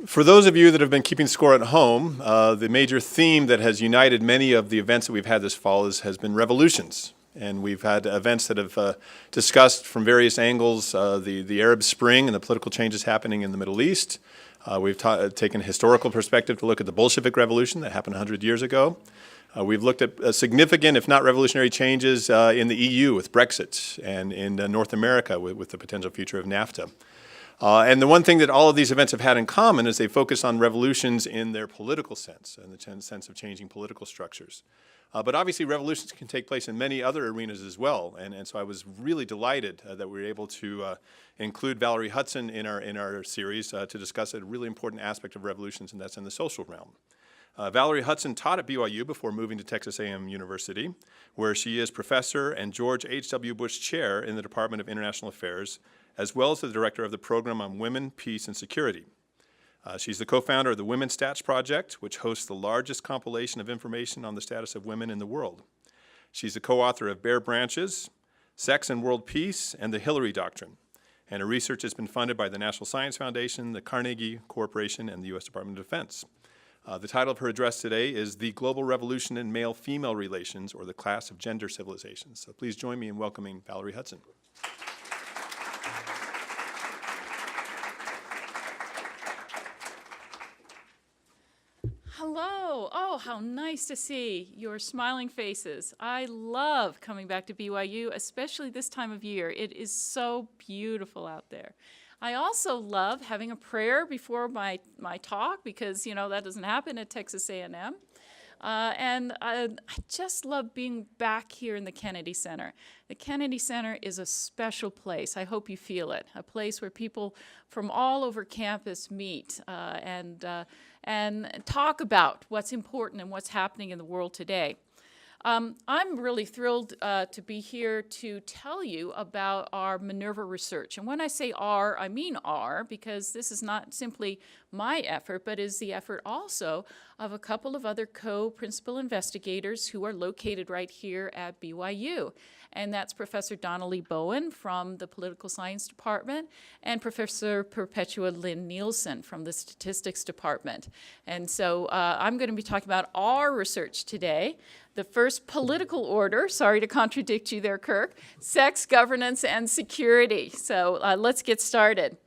For those of you that have been keeping score at home, the major theme that has united many of the events that we've had this fall has been revolutions. And we've had events that have discussed from various angles the Arab Spring and the political changes happening in the Middle East. We've taken a historical perspective to look at the Bolshevik Revolution that happened 100 years ago. We've looked at significant, if not revolutionary, changes in the EU with Brexit and in North America with the potential future of NAFTA. And the one thing that all of these events have had in common is they focus on revolutions in their political sense, in the sense of changing political structures. But obviously revolutions can take place in many other arenas as well, and so I was really delighted that we were able to include Valerie Hudson in our series to discuss a really important aspect of revolutions, and that's in the social realm. Valerie Hudson taught at BYU before moving to Texas A&M University, where she is Professor and George H.W. Chair in the Department of International Affairs, as well as the Director of the Program on Women, Peace, and Security. She's the co-founder of the WomanStats Project, which hosts the largest compilation of information on the status of women in the world. She's the co-author of Bare Branches, Sex and World Peace, and the Hillary Doctrine. And her research has been funded by the National Science Foundation, the Carnegie Corporation, and the U.S. Department of Defense. The title of her address today is The Global Revolution in Male-Female Relations, or the Clash of Gender Civilizations. So please join me in welcoming Valerie Hudson. Hello. Oh, how nice to see your smiling faces. I love coming back to BYU, especially this time of year. It is so beautiful out there. I also love having a prayer before my talk because, you know, that doesn't happen at Texas A&M. And I just love being back here in the Kennedy Center. The Kennedy Center is a special place. I hope you feel it. A place where people from all over campus meet and talk about what's important and what's happening in the world today. I'm really thrilled to be here to tell you about our Minerva research. And when I say our, I mean our, because this is not simply my effort, but is the effort also of a couple of other co-principal investigators who are located right here at BYU. And that's Professor Donnelly Bowen from the Political Science Department and Professor Perpetua Lynn Nielsen from the Statistics Department. And so I'm going to be talking about our research today. The first political order, sorry to contradict you there, Kirk, sex, governance, and security. So let's get started.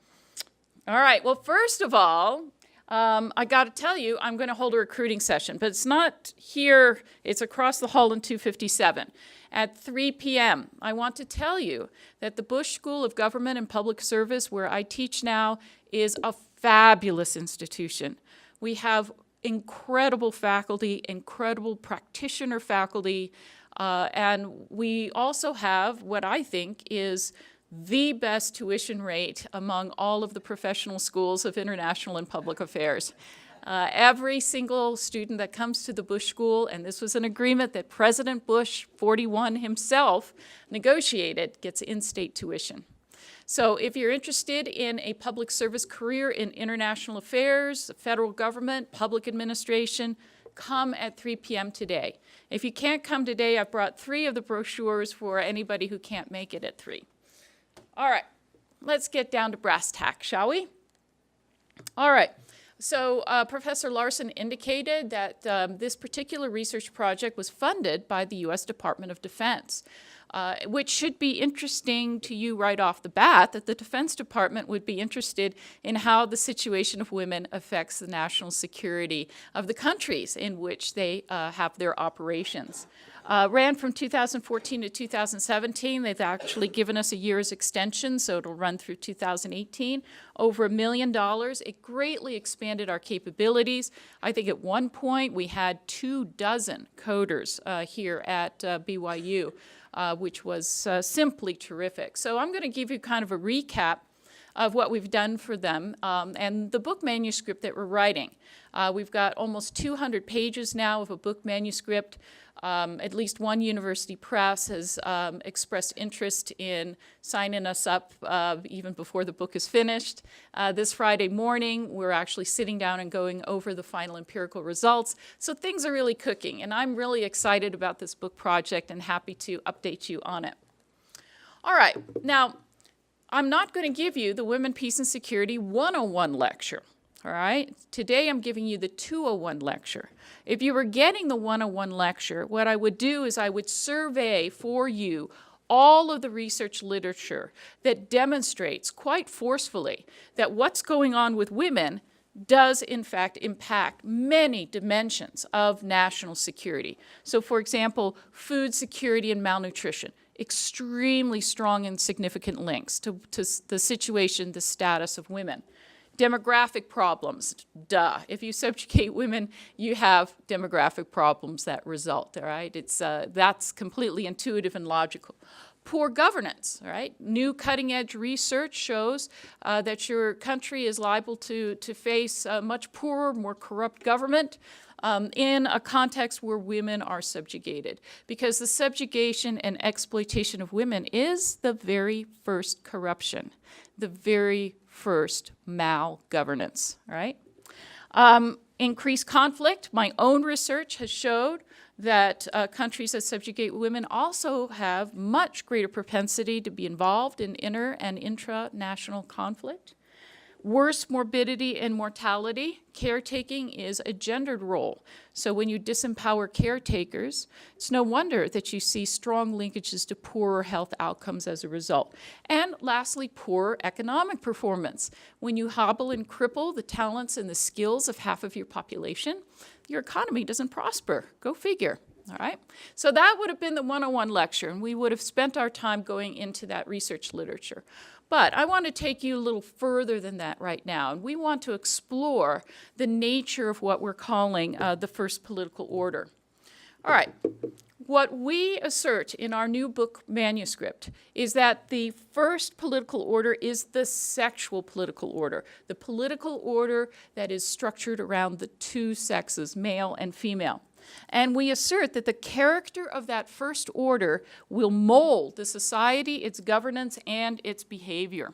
All right, well, first of all, I got to tell you, I'm going to hold a recruiting session, but it's not here, it's across the hall in 257 at 3 p.m. I want to tell you that the Bush School of Government and Public Service, where I teach now, is a fabulous institution. We have incredible faculty, incredible practitioner faculty, and we also have what I think is the best tuition rate among all of the professional schools of international and public affairs. Every single student that comes to the Bush School, and this was an agreement that President Bush, 41 himself, negotiated, gets in-state tuition. So if you're interested in a public service career in international affairs, federal government, public administration, come at 3 p.m. today. If you can't come today, I've brought 3 of the brochures for anybody who can't make it at 3. All right, let's get down to brass tacks, shall we? All right, so Professor Larson indicated that this particular research project was funded by the U.S. Department of Defense, which should be interesting to you right off the bat, that the Defense Department would be interested in how the situation of women affects the national security of the countries in which they have their operations. Ran from 2014 to 2017. They've actually given us a year's extension, so it'll run through 2018. Over $1 million. It greatly expanded our capabilities. I think at one point we had 24 coders here at BYU, which was simply terrific. So I'm going to give you kind of a recap of what we've done for them and the book manuscript that we're writing. We've got almost 200 pages now of a book manuscript. At least one university press has expressed interest in signing us up even before the book is finished. This Friday morning, we're actually sitting down and going over the final empirical results. So things are really cooking, and I'm really excited about this book project and happy to update you on it. All right, now, I'm not going to give you the Women, Peace, and Security 101 lecture. All right, today I'm giving you the 201 lecture. If you were getting the 101 lecture, what I would do is I would survey for you all of the research literature that demonstrates quite forcefully that what's going on with women does in fact impact many dimensions of national security. So for example, food security and malnutrition, extremely strong and significant links to the situation, the status of women. Demographic problems, duh. If you subjugate women, you have demographic problems that result, all right? That's completely intuitive and logical. Poor governance, all right? New cutting-edge research shows that your country is liable to face a much poorer, more corrupt government in a context where women are subjugated. Because the subjugation and exploitation of women is the very first corruption, the very first malgovernance, right? Increased conflict. My own research has showed that countries that subjugate women also have much greater propensity to be involved in inter- and intra-national conflict. Worse morbidity and mortality. Caretaking is a gendered role. So when you disempower caretakers, it's no wonder that you see strong linkages to poorer health outcomes as a result. And lastly, poor economic performance. When you hobble and cripple the talents and the skills of half of your population, your economy doesn't prosper. Go figure. All right? So that would have been the 101 lecture, and we would have spent our time going into that research literature. But I want to take you a little further than that right now, and we want to explore the nature of what we're calling the first political order. All right, what we assert in our new book manuscript is that the first political order is the sexual political order, the political order that is structured around the two sexes, male and female. And we assert that the character of that first order will mold the society, its governance, and its behavior.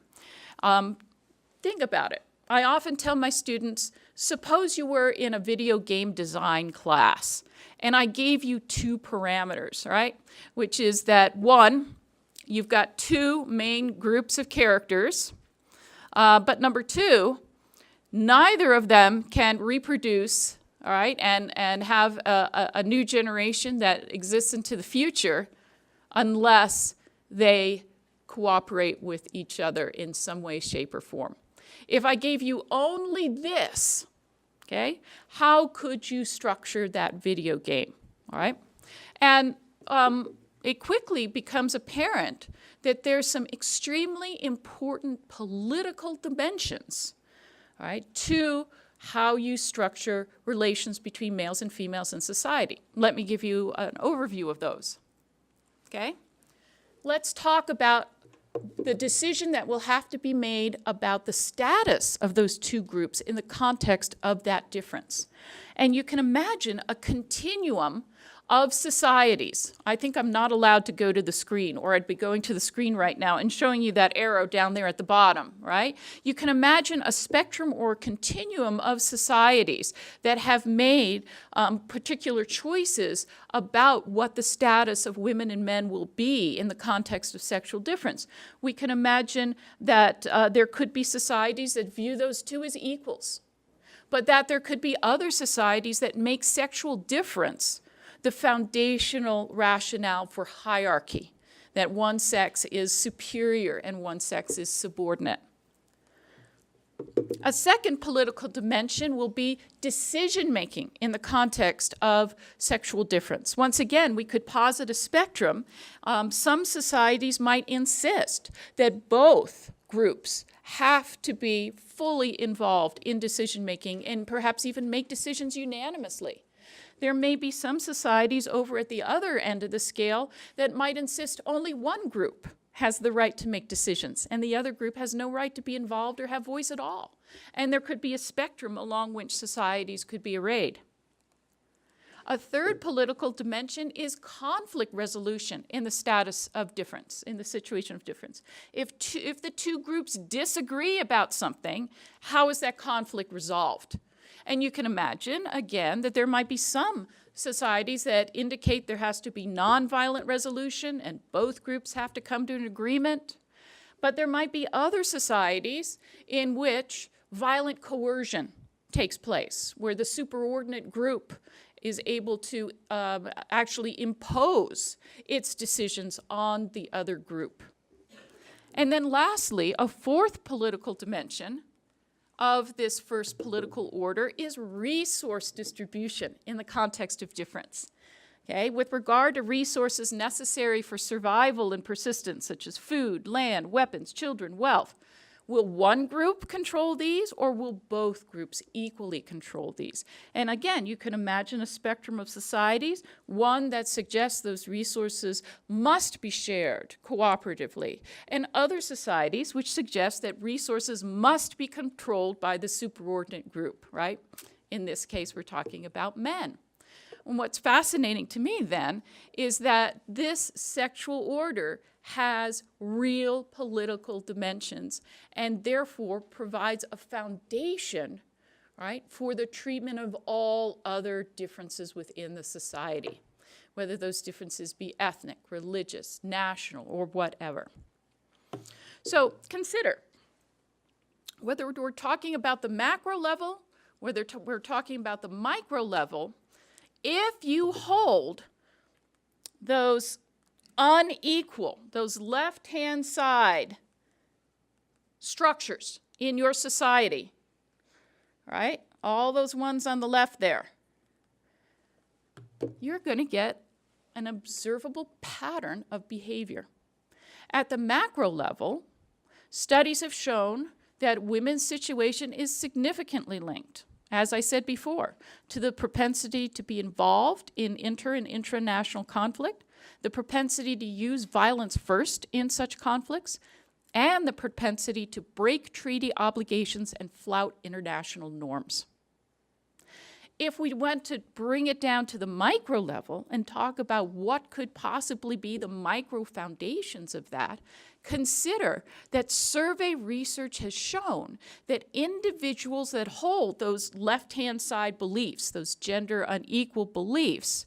Think about it. I often tell my students, suppose you were in a video game design class, and I gave you two parameters, right? Which is that, one, you've got two main groups of characters, but number two, neither of them can reproduce, all right, and have a new generation that exists into the future unless they cooperate with each other in some way, shape, or form. If I gave you only this, okay, how could you structure that video game, all right? And it quickly becomes apparent that there's some extremely important political dimensions, all right, to how you structure relations between males and females in society. Let me give you an overview of those, okay? Let's talk about the decision that will have to be made about the status of those two groups in the context of that difference. And you can imagine a continuum of societies. I think I'm not allowed to go to the screen, or I'd be going to the screen right now and showing you that arrow down there at the bottom, right? You can imagine a spectrum or a continuum of societies that have made particular choices about what the status of women and men will be in the context of sexual difference. We can imagine that there could be societies that view those two as equals, but that there could be other societies that make sexual difference the foundational rationale for hierarchy, that one sex is superior and one sex is subordinate. A second political dimension will be decision-making in the context of sexual difference. Once again, we could posit a spectrum. Some societies might insist that both groups have to be fully involved in decision-making and perhaps even make decisions unanimously. There may be some societies over at the other end of the scale that might insist only one group has the right to make decisions and the other group has no right to be involved or have voice at all. And there could be a spectrum along which societies could be arrayed. A third political dimension is conflict resolution in the status of difference, in the situation of difference. If the two groups disagree about something, how is that conflict resolved? And you can imagine, again, that there might be some societies that indicate there has to be nonviolent resolution and both groups have to come to an agreement. But there might be other societies in which violent coercion takes place, where the superordinate group is able to actually impose its decisions on the other group. And then lastly, a fourth political dimension of this first political order is resource distribution in the context of difference. Okay? With regard to resources necessary for survival and persistence, such as food, land, weapons, children, wealth, will one group control these, or will both groups equally control these? And again, you can imagine a spectrum of societies, one that suggests those resources must be shared cooperatively, and other societies which suggest that resources must be controlled by the superordinate group, right? In this case, we're talking about men. And what's fascinating to me then is that this sexual order has real political dimensions and therefore provides a foundation, right, for the treatment of all other differences within the society, whether those differences be ethnic, religious, national, or whatever. So consider, whether we're talking about the macro level, whether we're talking about the micro level, if you hold those unequal, those left-hand side structures in your society, right? All those ones on the left there, you're going to get an observable pattern of behavior. At the macro level, studies have shown that women's situation is significantly linked, as I said before, to the propensity to be involved in inter- and intranational conflict, the propensity to use violence first in such conflicts, and the propensity to break treaty obligations and flout international norms. If we went to bring it down to the micro level and talk about what could possibly be the micro foundations of that, consider that survey research has shown that individuals that hold those left-hand side beliefs, those gender unequal beliefs,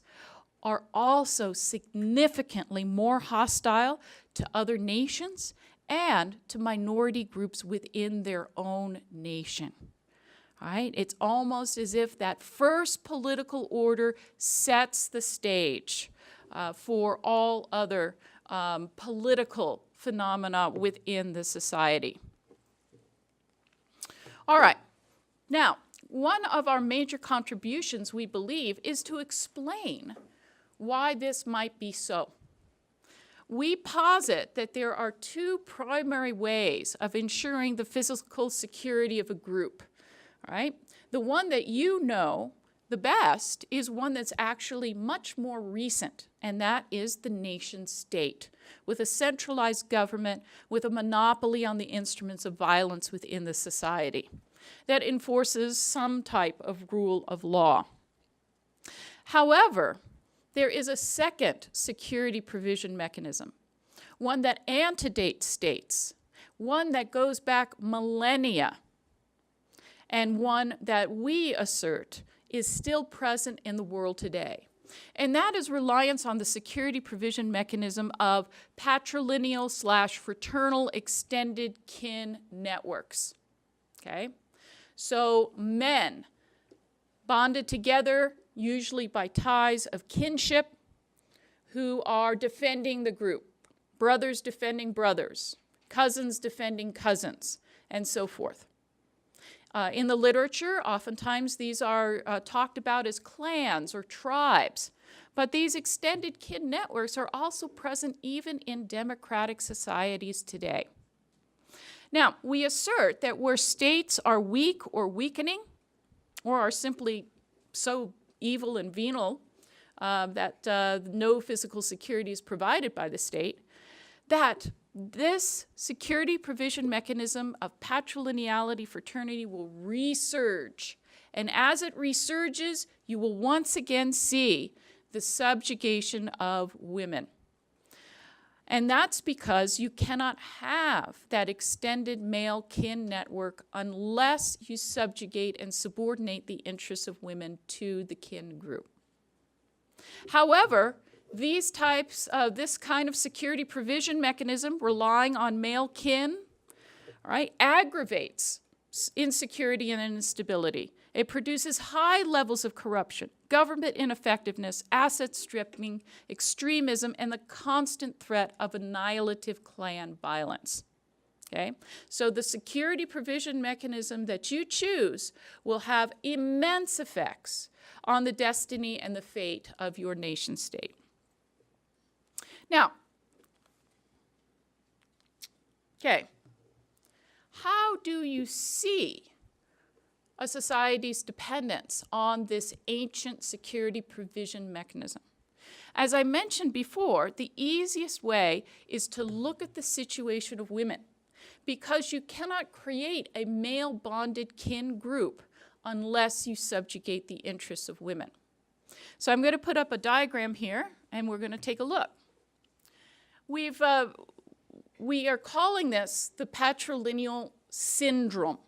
are also significantly more hostile to other nations and to minority groups within their own nation. All right? It's almost as if that first political order sets the stage for all other political phenomena within the society. All right. Now, one of our major contributions, we believe, is to explain why this might be so. We posit that there are two primary ways of ensuring the physical security of a group, right? The one that you know the best is one that's actually much more recent, and that is the nation state, with a centralized government with a monopoly on the instruments of violence within the society that enforces some type of rule of law. However, there is a second security provision mechanism, one that antedates states, one that goes back millennia, and one that we assert is still present in the world today. And that is reliance on the security provision mechanism of patrilineal/fraternal extended kin networks. Okay? So men bonded together, usually by ties of kinship, who are defending the group. Brothers defending brothers, cousins defending cousins, and so forth. In the literature, oftentimes these are talked about as clans or tribes, but these extended kin networks are also present even in democratic societies today. Now, we assert that where states are weak or weakening, or are simply so evil and venal that no physical security is provided by the state, that this security provision mechanism of patrilineality fraternity will resurge. And as it resurges, you will once again see the subjugation of women. And that's because you cannot have that extended male kin network unless you subjugate and subordinate the interests of women to the kin group. However, this kind of security provision mechanism relying on male kin, right, aggravates insecurity and instability. It produces high levels of corruption, government ineffectiveness, asset stripping, extremism, and the constant threat of annihilative clan violence. Okay? So the security provision mechanism that you choose will have immense effects on the destiny and the fate of your nation state. Now, okay, how do you see a society's dependence on this ancient security provision mechanism? As I mentioned before, the easiest way is to look at the situation of women, because you cannot create a male-bonded kin group unless you subjugate the interests of women. So I'm going to put up a diagram here, and we're going to take a look. We are calling this the patrilineal syndrome,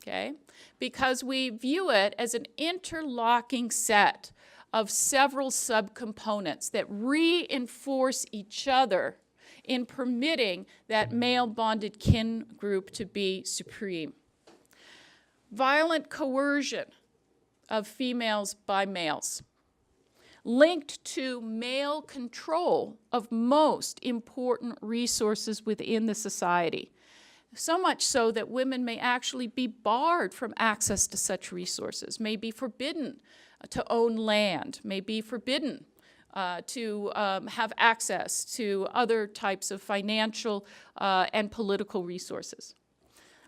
okay? Because we view it as an interlocking set of several subcomponents that reinforce each other in permitting that male-bonded kin group to be supreme. Violent coercion of females by males, linked to male control of most important resources within the society. So much so that women may actually be barred from access to such resources, may be forbidden to own land, may be forbidden to have access to other types of financial and political resources.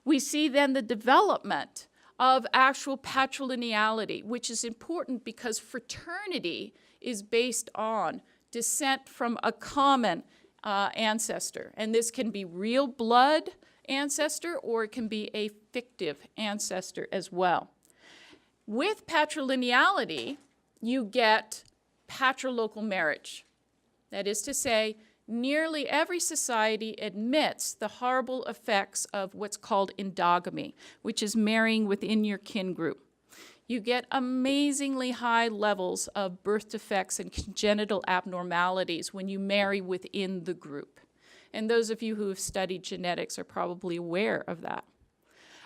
We see then the development of actual patrilineality, which is important because fraternity is based on descent from a common ancestor. And this can be real blood ancestor, or it can be a fictive ancestor as well. With patrilineality, you get patrilocal marriage. That is to say, nearly every society admits the horrible effects of what's called endogamy, which is marrying within your kin group. You get amazingly high levels of birth defects and congenital abnormalities when you marry within the group. And those of you who have studied genetics are probably aware of that.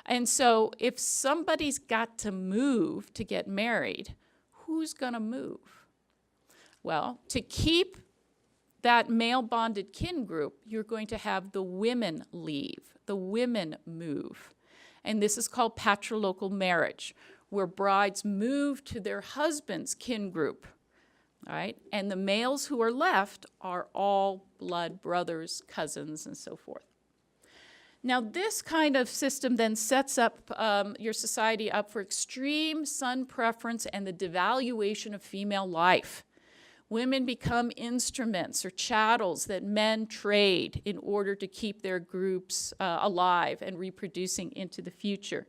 And so if somebody's got to move to get married, who's going to move? Well, to keep that male-bonded kin group, you're going to have the women leave, the women move. And this is called patrilocal marriage, where brides move to their husband's kin group, all right? And the males who are left are all blood brothers, cousins, and so forth. Now, this kind of system then sets up your society up for extreme son preference and the devaluation of female life. Women become instruments or chattels that men trade in order to keep their groups alive and reproducing into the future.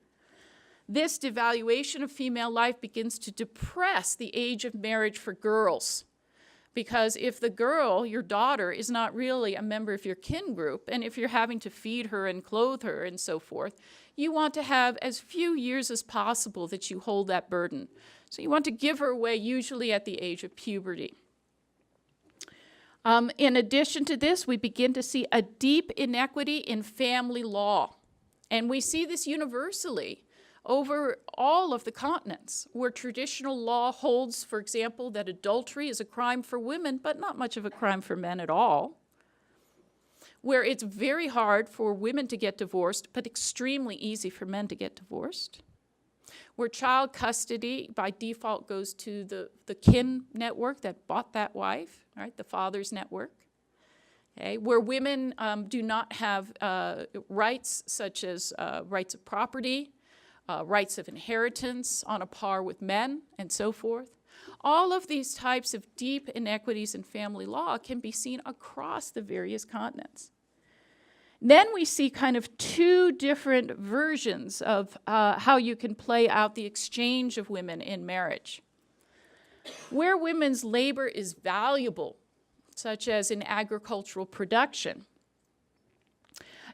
This devaluation of female life begins to depress the age of marriage for girls. Because if the girl, your daughter, is not really a member of your kin group, and if you're having to feed her and clothe her and so forth, you want to have as few years as possible that you hold that burden. So you want to give her away usually at the age of puberty. In addition to this, we begin to see a deep inequity in family law. And we see this universally over all of the continents, where traditional law holds, for example, that adultery is a crime for women, but not much of a crime for men at all. Where it's very hard for women to get divorced, but extremely easy for men to get divorced. Where child custody by default goes to the kin network that bought that wife, right, the father's network. Okay, where women do not have rights such as rights of property, rights of inheritance on a par with men, and so forth. All of these types of deep inequities in family law can be seen across the various continents. Then we see kind of two different versions of how you can play out the exchange of women in marriage. Where women's labor is valuable, such as in agricultural production,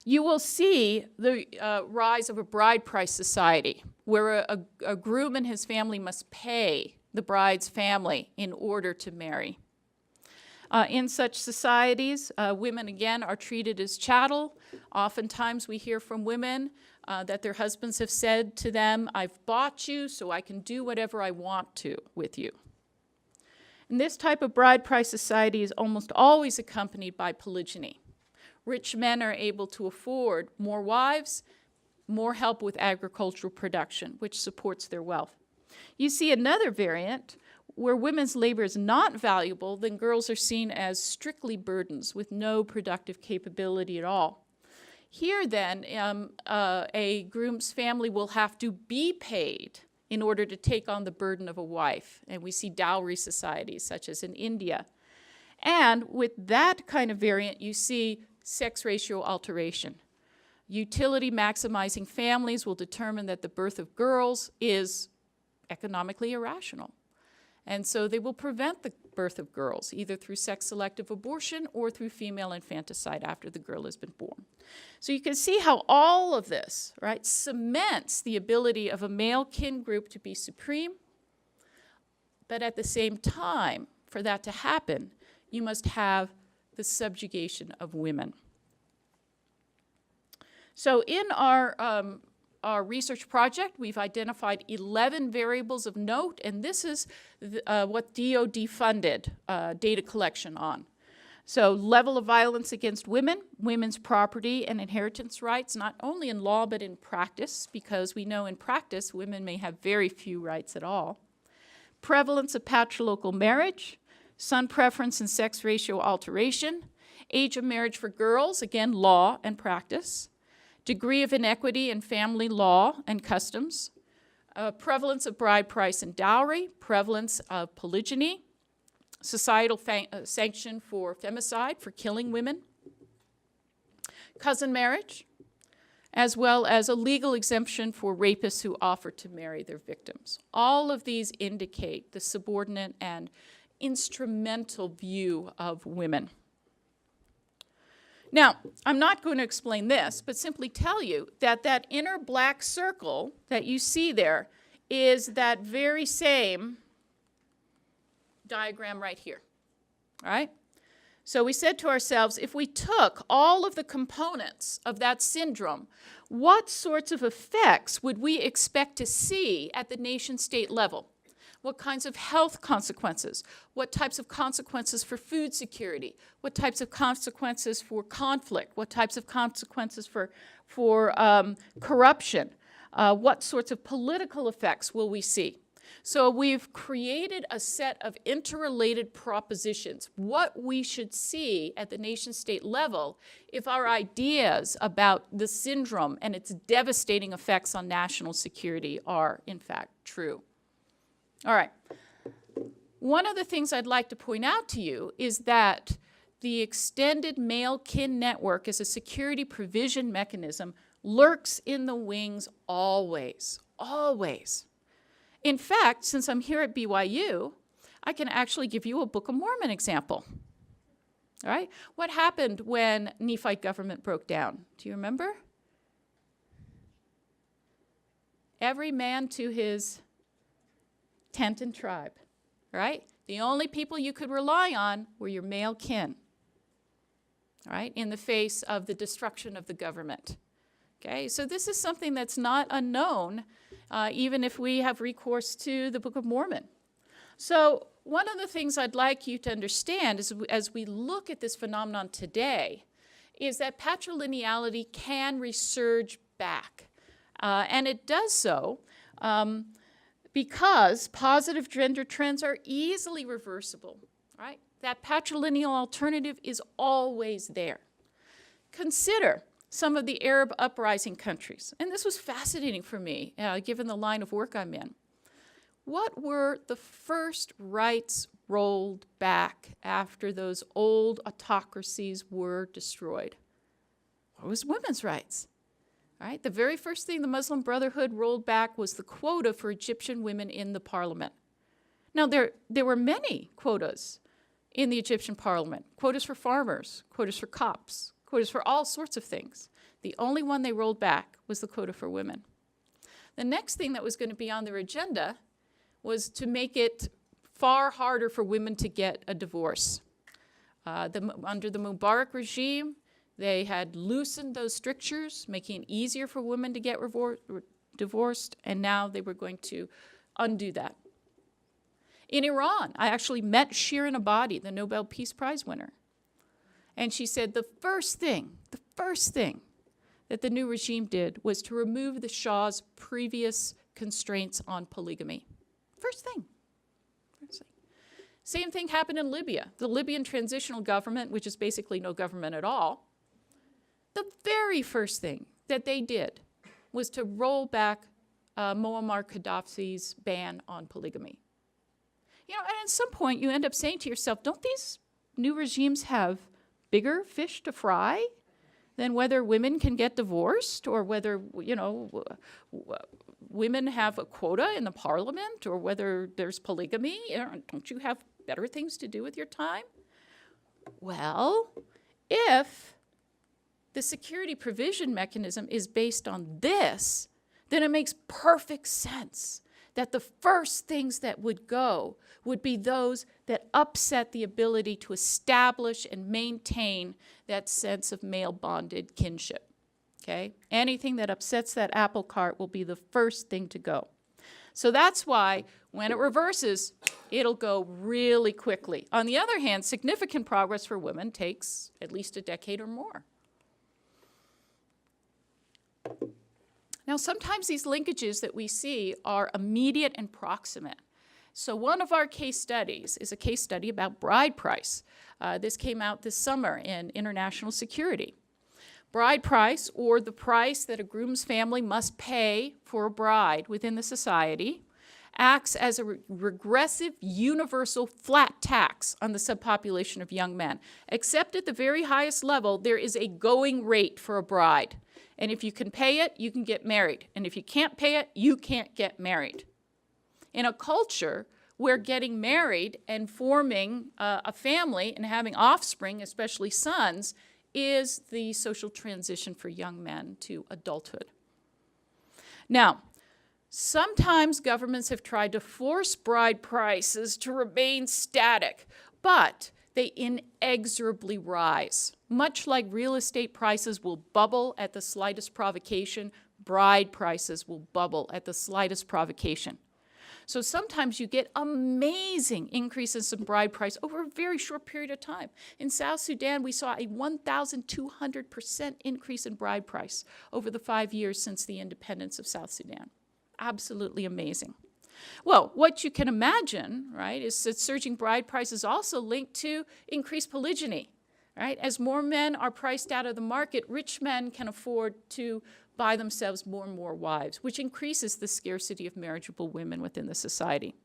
you will see the rise of a bride price society, where a groom and his family must pay the bride's family in order to marry. In such societies, women, again, are treated as chattel. Oftentimes we hear from women that their husbands have said to them, "I've bought you so I can do whatever I want to with you." And this type of bride price society is almost always accompanied by polygyny. Rich men are able to afford more wives, more help with agricultural production, which supports their wealth. You see another variant where women's labor is not valuable, then girls are seen as strictly burdens with no productive capability at all. Here then, a groom's family will have to be paid in order to take on the burden of a wife. And we see dowry societies, such as in India. And with that kind of variant, you see sex ratio alteration. Utility maximizing families will determine that the birth of girls is economically irrational. And so they will prevent the birth of girls, either through sex-selective abortion or through female infanticide after the girl has been born. So you can see how all of this, right, cements the ability of a male kin group to be supreme, but at the same time, for that to happen, you must have the subjugation of women. So in our research project, we've identified 11 variables of note, and this is what DOD funded data collection on. So level of violence against women, women's property and inheritance rights, not only in law but in practice, because we know in practice women may have very few rights at all. Prevalence of patrilocal marriage, son preference and sex ratio alteration, age of marriage for girls, again, law and practice, degree of inequity in family law and customs, prevalence of bride price and dowry, prevalence of polygyny, societal sanction for femicide, for killing women, cousin marriage, as well as a legal exemption for rapists who offer to marry their victims. All of these indicate the subordinate and instrumental view of women. Now, I'm not going to explain this, but simply tell you that that inner black circle that you see there is that very same diagram right here, all right? So we said to ourselves, if we took all of the components of that syndrome, what sorts of effects would we expect to see at the nation-state level? What kinds of health consequences? What types of consequences for food security? What types of consequences for conflict? What types of consequences for corruption? What sorts of political effects will we see? So we've created a set of interrelated propositions, what we should see at the nation-state level if our ideas about the syndrome and its devastating effects on national security are, in fact, true. All right. One of the things I'd like to point out to you is that the extended male kin network as a security provision mechanism lurks in the wings always, always. In fact, since I'm here at BYU, I can actually give you a Book of Mormon example. All right? What happened when Nephite government broke down? Do you remember? Every man to his tent and tribe, right? The only people you could rely on were your male kin, all right, in the face of the destruction of the government. Okay, so this is something that's not unknown, even if we have recourse to the Book of Mormon. So one of the things I'd like you to understand is, as we look at this phenomenon today, is that patrilineality can resurge back, and it does so because positive gender trends are easily reversible, right? That patrilineal alternative is always there. Consider some of the Arab uprising countries, and this was fascinating for me, given the line of work I'm in. What were the first rights rolled back after those old autocracies were destroyed? What was women's rights? Right? The very first thing the Muslim Brotherhood rolled back was the quota for Egyptian women in the parliament. Now, there were many quotas in the Egyptian parliament. Quotas for farmers, quotas for cops, quotas for all sorts of things. The only one they rolled back was the quota for women. The next thing that was going to be on their agenda was to make it far harder for women to get a divorce. Under the Mubarak regime, They had loosened those strictures, making it easier for women to get divorced, and now they were going to undo that. In Iran, I actually met Shirin Ebadi, the Nobel Peace Prize winner. And she said the first thing that the new regime did was to remove the Shah's previous constraints on polygamy. First thing. Same thing happened in Libya. The Libyan transitional government, which is basically no government at all, the very first thing that they did was to roll back Muammar Gaddafi's ban on polygamy. You know, and at some point you end up saying to yourself, don't these new regimes have bigger fish to fry than whether women can get divorced or whether, you know, women have a quota in the parliament or whether there's polygamy? Don't you have better things to do with your time? Well, if the security provision mechanism is based on this, then it makes perfect sense that the first things that would go would be those that upset the ability to establish and maintain that sense of male-bonded kinship, okay? Anything that upsets that apple cart will be the first thing to go. So that's why when it reverses, it'll go really quickly. On the other hand, significant progress for women takes at least a decade or more. Now, sometimes these linkages that we see are immediate and proximate. So one of our case studies is a case study about bride price. This came out this summer in International Security. Bride price, or the price that a groom's family must pay for a bride within the society, acts as a regressive, universal, flat tax on the subpopulation of young men. Except at the very highest level, there is a going rate for a bride. And if you can pay it, you can get married. And if you can't pay it, you can't get married. In a culture where getting married and forming a family and having offspring, especially sons, is the social transition for young men to adulthood. Now, sometimes governments have tried to force bride prices to remain static, but they inexorably rise. Much like real estate prices will bubble at the slightest provocation, bride prices will bubble at the slightest provocation. So sometimes you get amazing increases in bride price over a very short period of time. In South Sudan, we saw a 1,200% increase in bride price over the 5 years since the independence of South Sudan. Absolutely amazing. Well, what you can imagine, right, is that surging bride price is also linked to increased polygyny, right? As more men are priced out of the market, rich men can afford to buy themselves more and more wives, which increases the scarcity of marriageable women within the society.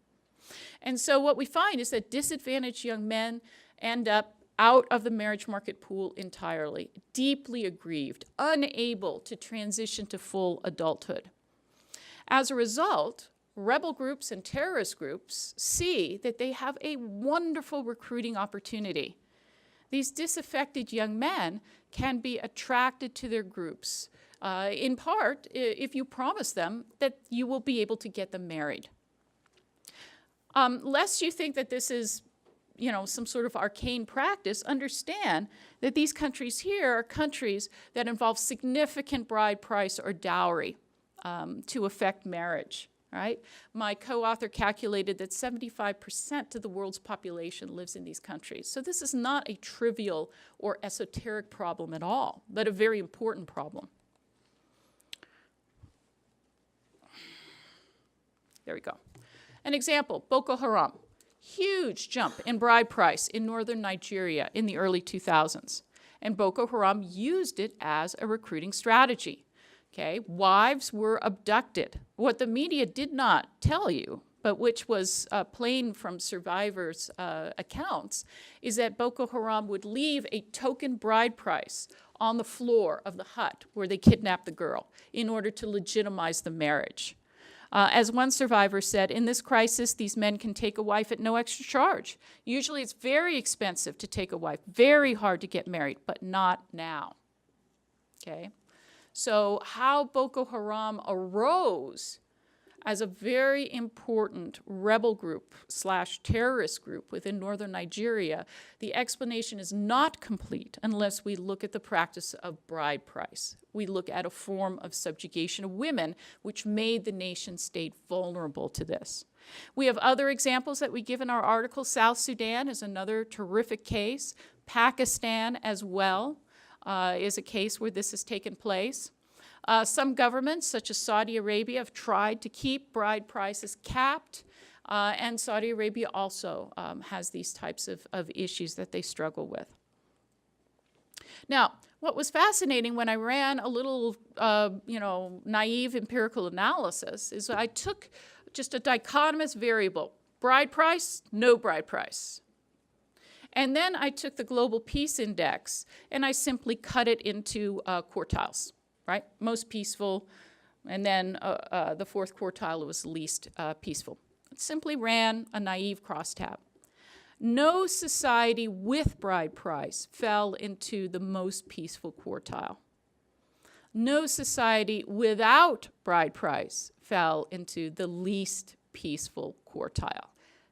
And so what we find is that disadvantaged young men end up out of the marriage market pool entirely, deeply aggrieved, unable to transition to full adulthood. As a result, rebel groups and terrorist groups see that they have a wonderful recruiting opportunity. These disaffected young men can be attracted to their groups, in part, if you promise them that you will be able to get them married. Lest you think that this is, you know, some sort of arcane practice, understand that these countries here are countries that involve significant bride price or dowry to affect marriage. Right? My co-author calculated that 75% of the world's population lives in these countries. So this is not a trivial or esoteric problem at all, but a very important problem. There we go. An example, Boko Haram. Huge jump in bride price in northern Nigeria in the early 2000s. And Boko Haram used it as a recruiting strategy. Okay, wives were abducted. What the media did not tell you, but which was plain from survivors' accounts, is that Boko Haram would leave a token bride price on the floor of the hut where they kidnapped the girl in order to legitimize the marriage. As one survivor said, in this crisis, these men can take a wife at no extra charge. Usually it's very expensive to take a wife, very hard to get married, but not now. Okay? So how Boko Haram arose as a very important rebel group / terrorist group within northern Nigeria, the explanation is not complete unless we look at the practice of bride price. We look at a form of subjugation of women which made the nation state vulnerable to this. We have other examples that we give in our article. South Sudan is another terrific case. Pakistan as well is a case where this has taken place. Some governments, such as Saudi Arabia, have tried to keep bride prices capped, and Saudi Arabia also has these types of issues that they struggle with. Now, what was fascinating when I ran a little, naive empirical analysis is I took just a dichotomous variable, bride price, no bride price. And then I took the Global Peace Index and I simply cut it into quartiles, right? Most peaceful, and then the fourth quartile was least peaceful. It simply ran a naive crosstab. No society with bride price fell into the most peaceful quartile. No society without bride price fell into the least peaceful quartile.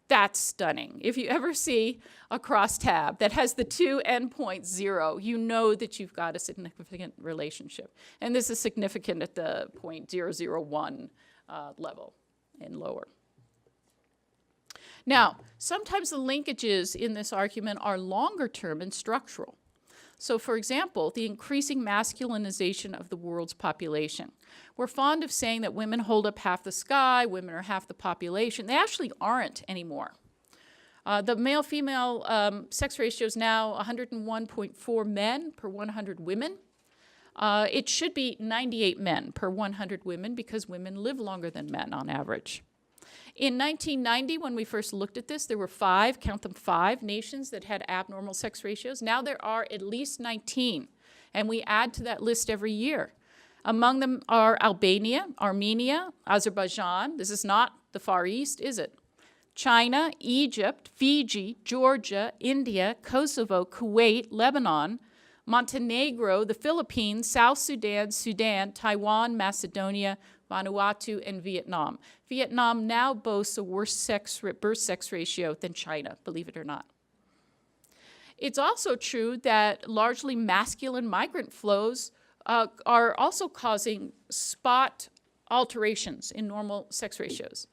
That's stunning. If you ever see a crosstab that has the two endpoints 0, you know that you've got a significant relationship. And this is significant at the 0.001 level and lower. Now, sometimes the linkages in this argument are longer term and structural. So, for example, the increasing masculinization of the world's population. We're fond of saying that women hold up half the sky, women are half the population. They actually aren't anymore. The male-female sex ratio is now 101.4 men per 100 women. It should be 98 men per 100 women because women live longer than men on average. In 1990, when we first looked at this, there were 5, count them 5, nations that had abnormal sex ratios. Now there are at least 19, and we add to that list every year. Among them are Albania, Armenia, Azerbaijan. This is not the Far East, is it? China, Egypt, Fiji, Georgia, India, Kosovo, Kuwait, Lebanon, Montenegro, the Philippines, South Sudan, Sudan, Taiwan, Macedonia, Vanuatu, and Vietnam. Vietnam now boasts a worse birth sex ratio than China, believe it or not. It's also true that largely masculine migrant flows are also causing spot alterations in normal sex ratios.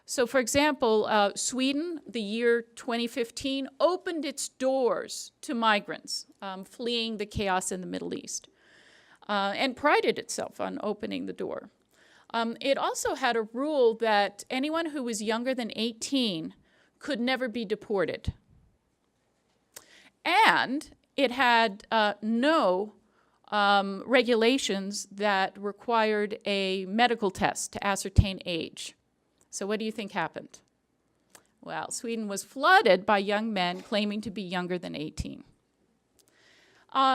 So, for example, Sweden, the year 2015, opened its doors to migrants fleeing the chaos in the Middle East and prided itself on opening the door. It also had a rule that anyone who was younger than 18 could never be deported. And it had no regulations that required a medical test to ascertain age. So what do you think happened? Well, Sweden was flooded by young men claiming to be younger than 18.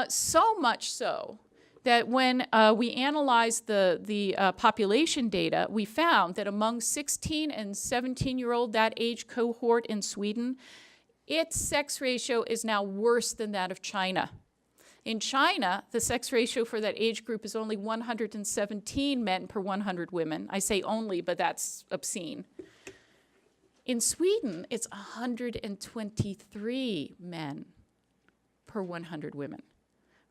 So much so that when we analyzed the population data, we found that among 16 and 17-year-old, that age cohort in Sweden, its sex ratio is now worse than that of China. In China, the sex ratio for that age group is only 117 men per 100 women. I say only, but that's obscene. In Sweden, it's 123 men per 100 women.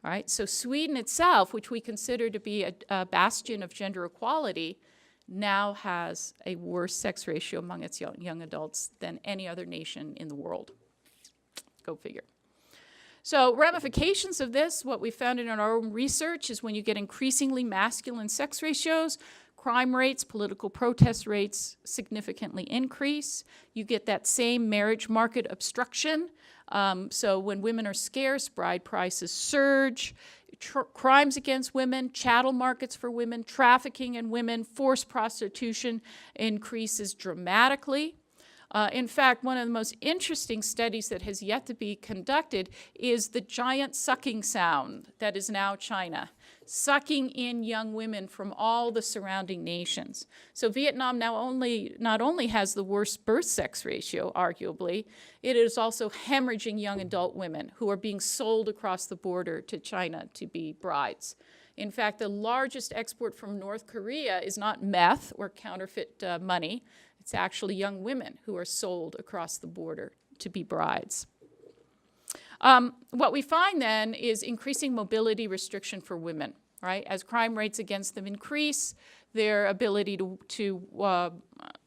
All right, so Sweden itself, which we consider to be a bastion of gender equality, now has a worse sex ratio among its young adults than any other nation in the world. Go figure. So ramifications of this, what we found in our own research is when you get increasingly masculine sex ratios, crime rates, political protest rates significantly increase. You get that same marriage market obstruction. So when women are scarce, bride prices surge. Crimes against women, chattel markets for women, trafficking in women, forced prostitution increases dramatically. In fact, one of the most interesting studies that has yet to be conducted is the giant sucking sound that is now China, sucking in young women from all the surrounding nations. So Vietnam not only has the worst birth sex ratio, arguably, it is also hemorrhaging young adult women who are being sold across the border to China to be brides. In fact, the largest export from North Korea is not meth or counterfeit money. It's actually young women who are sold across the border to be brides. What we find then is increasing mobility restriction for women, right? As crime rates against them increase, their ability to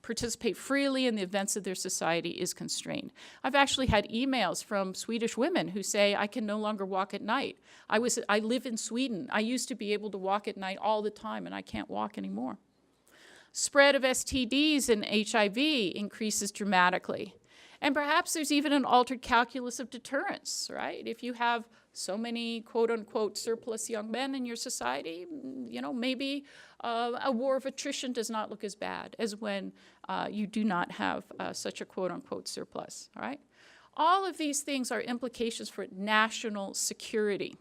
participate freely in the events of their society is constrained. I've actually had emails from Swedish women who say, I can no longer walk at night. I live in Sweden. I used to be able to walk at night all the time, and I can't walk anymore. Spread of STDs and HIV increases dramatically. And perhaps there's even an altered calculus of deterrence, right? If you have so many quote-unquote surplus young men in your society, you know, maybe a war of attrition does not look as bad as when you do not have such a quote-unquote surplus, all right? All of these things are implications for national security.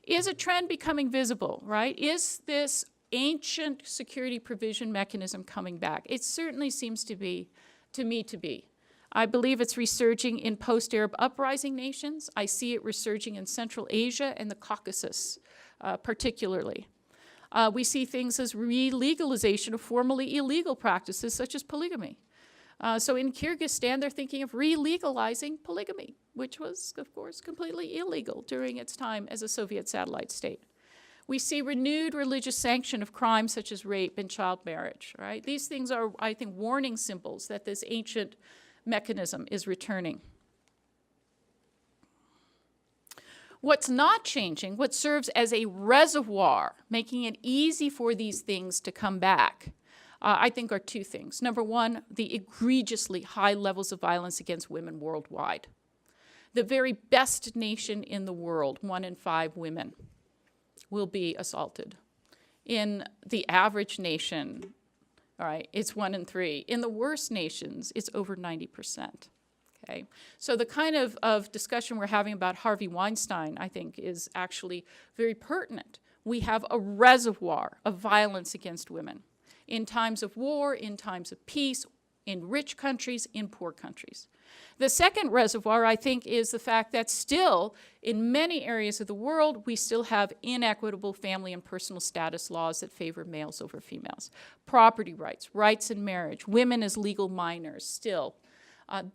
Is a trend becoming visible, right? Is this ancient security provision mechanism coming back? It certainly seems to be, to me, to be. I believe it's resurging in post-Arab uprising nations. I see it resurging in Central Asia and the Caucasus, particularly. We see things as re-legalization of formerly illegal practices such as polygamy. So in Kyrgyzstan, they're thinking of re-legalizing polygamy, which was, of course, completely illegal during its time as a Soviet satellite state. We see renewed religious sanction of crimes such as rape and child marriage, right? These things are, I think, warning symbols that this ancient mechanism is returning. What's not changing, what serves as a reservoir, making it easy for these things to come back, I think are two things. Number one, the egregiously high levels of violence against women worldwide. The very best nation in the world, 1 in 5 women, will be assaulted. In the average nation, all right, it's 1 in 3. In the worst nations, it's over 90%. Okay? So the kind of discussion we're having about Harvey Weinstein, I think, is actually very pertinent. We have a reservoir of violence against women in times of war, in times of peace, in rich countries, in poor countries. The second reservoir, I think, is the fact that still, in many areas of the world, we still have inequitable family and personal status laws that favor males over females. Property rights, rights in marriage, women as legal minors still.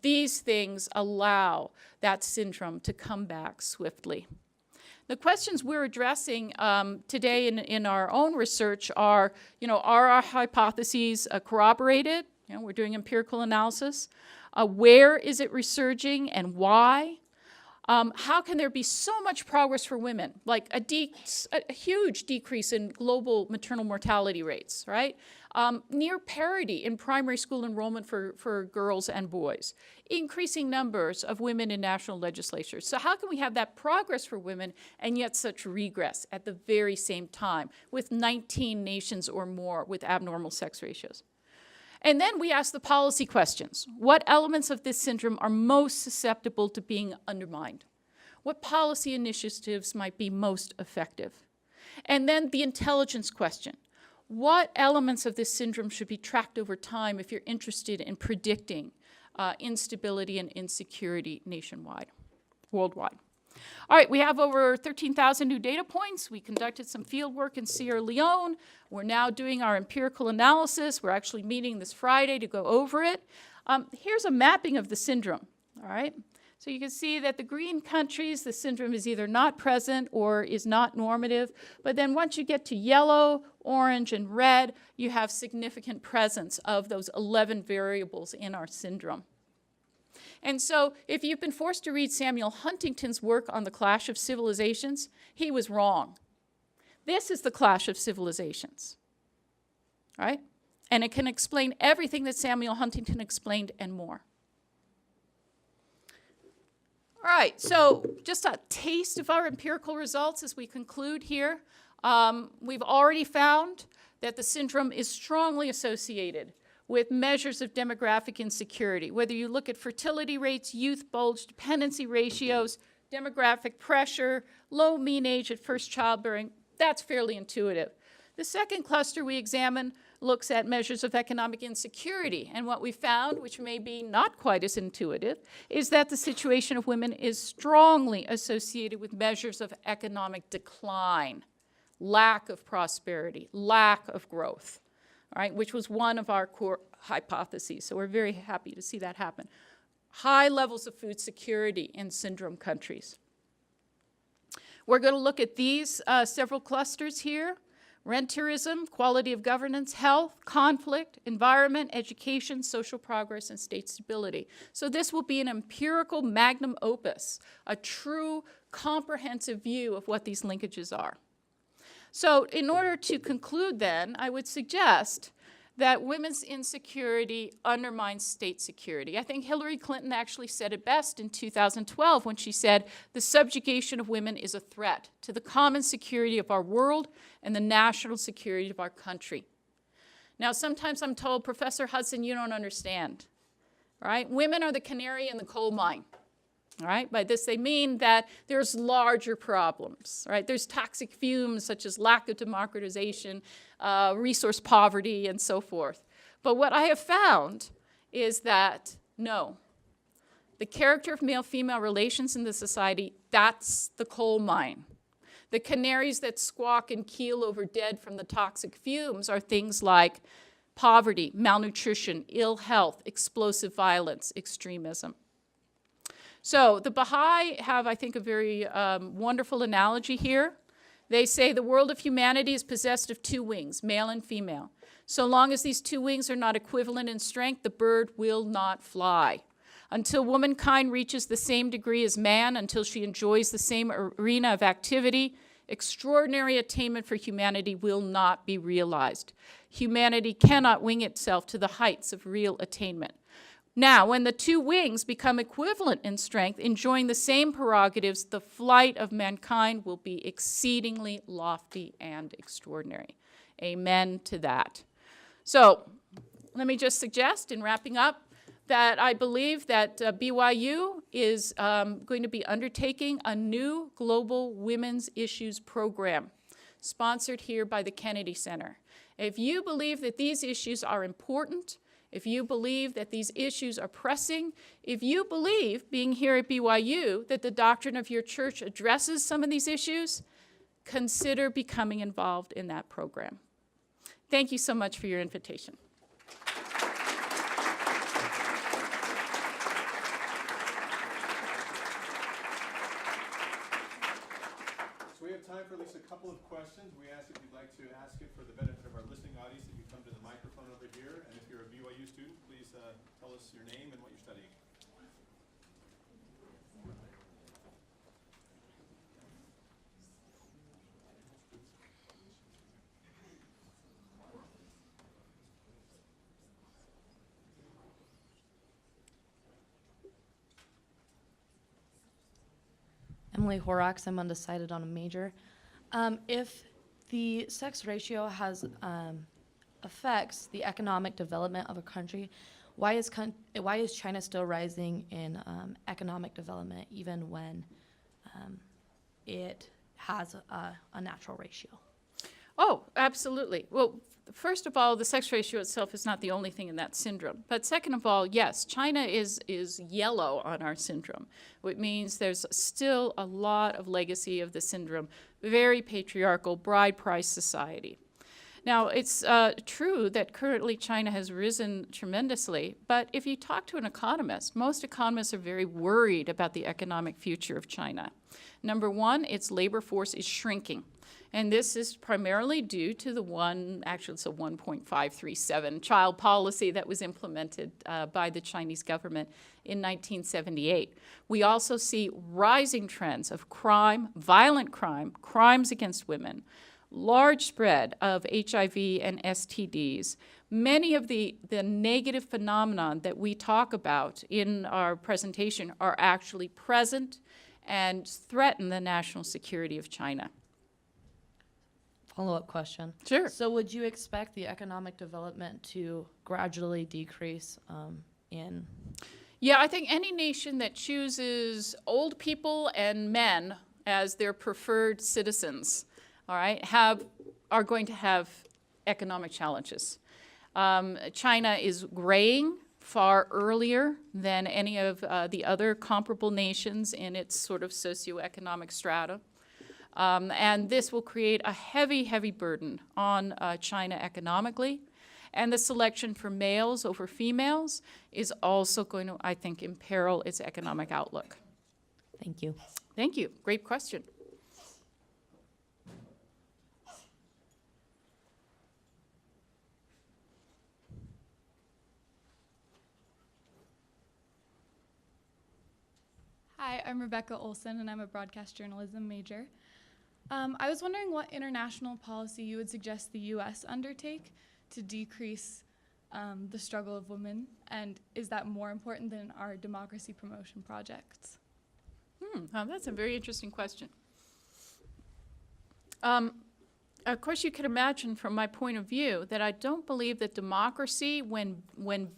These things allow that syndrome to come back swiftly. The questions we're addressing today in our own research are, are our hypotheses corroborated? We're doing empirical analysis. Where is it resurging and why? How can there be so much progress for women, like a huge decrease in global maternal mortality rates, right? Near parity in primary school enrollment for girls and boys, increasing numbers of women in national legislatures. So how can we have that progress for women and yet such regress at the very same time with 19 nations or more with abnormal sex ratios? And then we ask the policy questions. What elements of this syndrome are most susceptible to being undermined? What policy initiatives might be most effective? And then the intelligence question. What elements of this syndrome should be tracked over time if you're interested in predicting instability and insecurity nationwide, worldwide? All right, we have over 13,000 new data points. We conducted some field work in Sierra Leone. We're now doing our empirical analysis. We're actually meeting this Friday to go over it. Here's a mapping of the syndrome, all right? So you can see that the green countries, the syndrome is either not present or is not normative. But then once you get to yellow, orange, and red, you have significant presence of those 11 variables in our syndrome. And so if you've been forced to read Samuel Huntington's work on the clash of civilizations, he was wrong. This is the clash of civilizations, right? And it can explain everything that Samuel Huntington explained and more. All right, so just a taste of our empirical results as we conclude here. We've already found that the syndrome is strongly associated with measures of demographic insecurity, whether you look at fertility rates, youth bulge, dependency ratios, demographic pressure, low mean age at first childbearing, that's fairly intuitive. The second cluster we examine looks at measures of economic insecurity, and what we found, which may be not quite as intuitive, is that the situation of women is strongly associated with measures of economic decline, lack of prosperity, lack of growth, all right, which was one of our core hypotheses. So we're very happy to see that happen. High levels of food security in syndrome countries. We're going to look at these several clusters here: rentierism, quality of governance, health, conflict, environment, education, social progress, and state stability. So this will be an empirical magnum opus, a true comprehensive view of what these linkages are. So in order to conclude then, I would suggest that women's insecurity undermines state security. I think Hillary Clinton actually said it best in 2012 when she said, "The subjugation of women is a threat to the common security of our world and the national security of our country." Now, sometimes I'm told, "Professor Hudson, you don't understand." Right? Women are the canary in the coal mine. All right? By this, they mean that there's larger problems. Right? There's toxic fumes such as lack of democratization, resource poverty, and so forth. But what I have found is that, no, the character of male-female relations in the society, that's the coal mine. The canaries that squawk and keel over dead from the toxic fumes are things like poverty, malnutrition, ill health, explosive violence, extremism. So the Baha'i have, I think, a very wonderful analogy here. They say the world of humanity is possessed of two wings, male and female. So long as these two wings are not equivalent in strength, the bird will not fly. Until womankind reaches the same degree as man, until she enjoys the same arena of activity, extraordinary attainment for humanity will not be realized. Humanity cannot wing itself to the heights of real attainment. Now, when the two wings become equivalent in strength, enjoying the same prerogatives, the flight of mankind will be exceedingly lofty and extraordinary. Amen to that. So, let me just suggest, in wrapping up, that I believe that BYU is going to be undertaking a new global women's issues program, sponsored here by the Kennedy Center. If you believe that these issues are important, if you believe that these issues are pressing, if you believe, being here at BYU, that the doctrine of your church addresses some of these issues, consider becoming involved in that program. Thank you so much for your invitation. So we have time for at least a couple of questions. We ask if you'd like to ask it for the benefit of our listening audience, if you come to the microphone over here. And if you're a BYU student, please tell us your name and what you're studying. Emily Horrocks, I'm undecided on a major. If the sex ratio has affects the economic development of a country, why is China still rising in economic development even when it has a natural ratio? Oh, absolutely. Well, first of all, the sex ratio itself is not the only thing in that syndrome. But second of all, yes, China is yellow on our syndrome, which means there's still a lot of legacy of the syndrome, very patriarchal, bride price society. Now, it's true that currently China has risen tremendously, but if you talk to an economist, most economists are very worried about the economic future of China. Number one, its labor force is shrinking. And this is primarily due to the it's a 1.537 child policy that was implemented by the Chinese government in 1978. We also see rising trends of crime, violent crime, crimes against women, large spread of HIV and STDs. Many of the negative phenomenon that we talk about in our presentation are actually present and threaten the national security of China. Follow-up question. Sure. So would you expect the economic development to gradually decrease in? Yeah, I think any nation that chooses old people and men as their preferred citizens, all right, are going to have economic challenges. China is graying far earlier than any of the other comparable nations in its sort of socioeconomic strata. And this will create a heavy, heavy burden on China economically. And the selection for males over females is also going to, I think, imperil its economic outlook. Thank you. Thank you. Great question. Hi, I'm Rebecca Olson, and I'm a broadcast journalism major. I was wondering what international policy you would suggest the U.S. undertake to decrease the struggle of women, and is that more important than our democracy promotion projects? That's a very interesting question. Of course, you can imagine from my point of view that I don't believe that democracy, when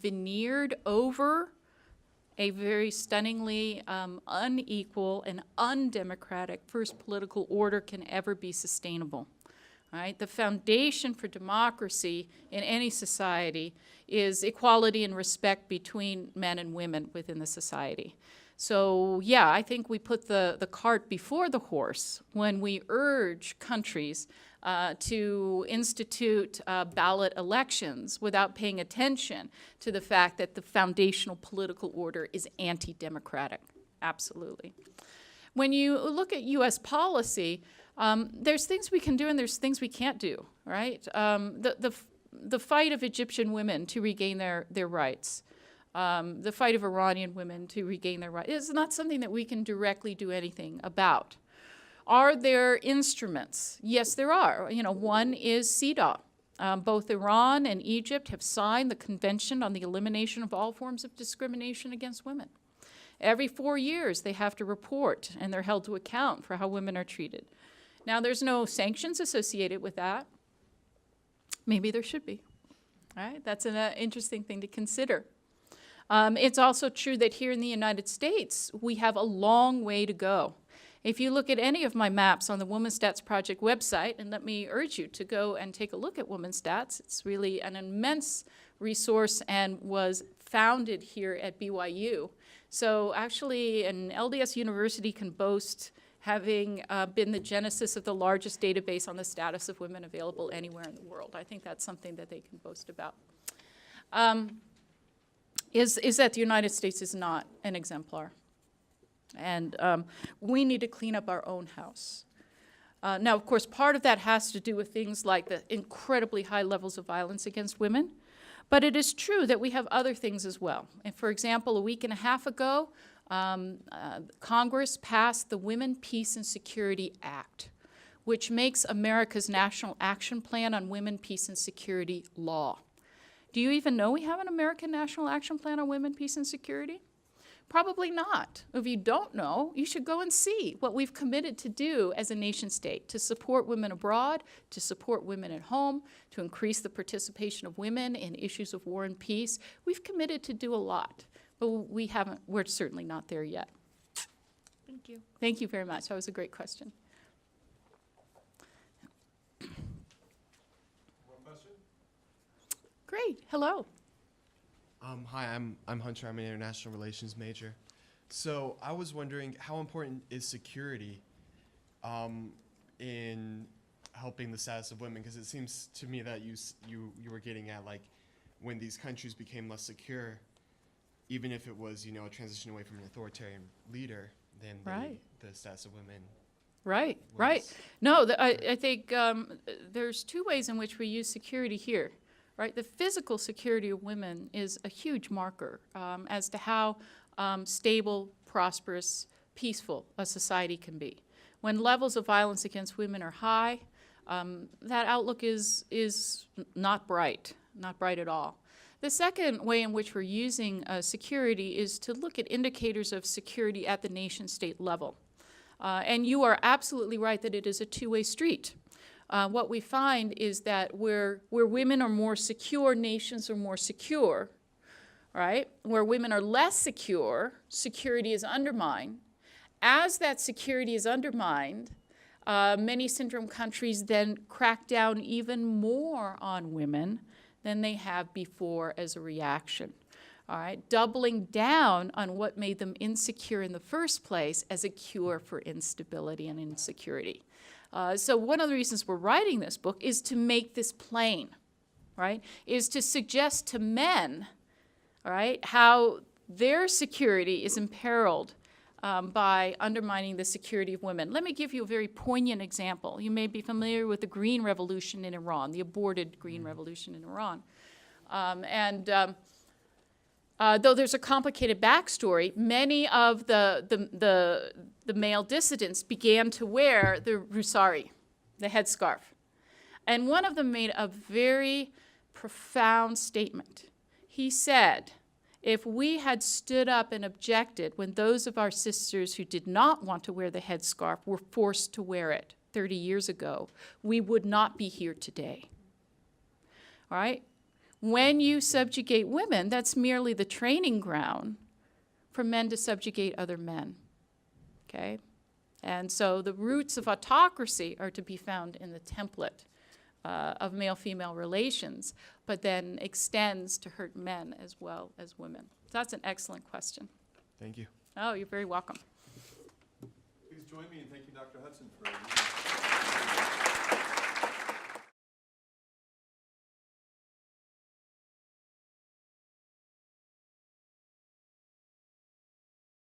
veneered over a very stunningly unequal and undemocratic first political order, can ever be sustainable. All right? The foundation for democracy in any society is equality and respect between men and women within the society. So yeah, I think we put the cart before the horse when we urge countries to institute ballot elections without paying attention to the fact that the foundational political order is anti-democratic. Absolutely. When you look at U.S. policy, there's things we can do and there's things we can't do, right? The fight of Egyptian women to regain their rights, the fight of Iranian women to regain their rights, is not something that we can directly do anything about. Are there instruments? Yes, there are. One is CEDAW. Both Iran and Egypt have signed the Convention on the Elimination of All Forms of Discrimination Against Women. Every 4 years, they have to report, and they're held to account for how women are treated. Now, there's no sanctions associated with that. Maybe there should be. All right? That's an interesting thing to consider. It's also true that here in the United States, we have a long way to go. If you look at any of my maps on the WomanStats Project website, and let me urge you to go and take a look at WomanStats, it's really an immense resource and was founded here at BYU. So actually, an LDS university can boast having been the genesis of the largest database on the status of women available anywhere in the world. I think that's something that they can boast about. Is that the United States is not an exemplar. And we need to clean up our own house. Now, of course, part of that has to do with things like the incredibly high levels of violence against women. But it is true that we have other things as well. And for example, a week and a half ago, Congress passed the Women, Peace, and Security Act, which makes America's National Action Plan on Women, Peace, and Security law. Do you even know we have an American National Action Plan on Women, Peace, and Security? Probably not. If you don't know, you should go and see what we've committed to do as a nation state to support women abroad, to support women at home, to increase the participation of women in issues of war and peace. We've committed to do a lot, but we're certainly not there yet. Thank you. Thank you very much. That was a great question. One question? Great. Hello. Hi, I'm Hunter. I'm an international relations major. So I was wondering, how important is security in helping the status of women? Because it seems to me that you were getting at, like, when these countries became less secure, even if it was, a transition away from an authoritarian leader, then the status of women. Right. No, I think there's two ways in which we use security here. Right? The physical security of women is a huge marker as to how stable, prosperous, peaceful a society can be. When levels of violence against women are high, that outlook is not bright at all. The second way in which we're using security is to look at indicators of security at the nation-state level. And you are absolutely right that it is a two-way street. What we find is that where women are more secure, nations are more secure, right? Where women are less secure, security is undermined. As that security is undermined, many syndrome countries then crack down even more on women than they have before as a reaction. all right, doubling down on what made them insecure in the first place as a cure for instability and insecurity. So one of the reasons we're writing this book is to make this plain, right, is to suggest to men, all right, how their security is imperiled by undermining the security of women. Let me give you a very poignant example. You may be familiar with the Green Revolution in Iran, the aborted Green Revolution in Iran. Though there's a complicated backstory, many of the male dissidents began to wear the rusari, the headscarf. And one of them made a very profound statement. He said, if we had stood up and objected when those of our sisters who did not want to wear the headscarf were forced to wear it 30 years ago, we would not be here today. All right? When you subjugate women, that's merely the training ground for men to subjugate other men. Okay? And so the roots of autocracy are to be found in the template of male-female relations, but then extends to hurt men as well as women. So that's an excellent question. Thank you. Oh, you're very welcome. Please join me in thanking Dr. Hudson for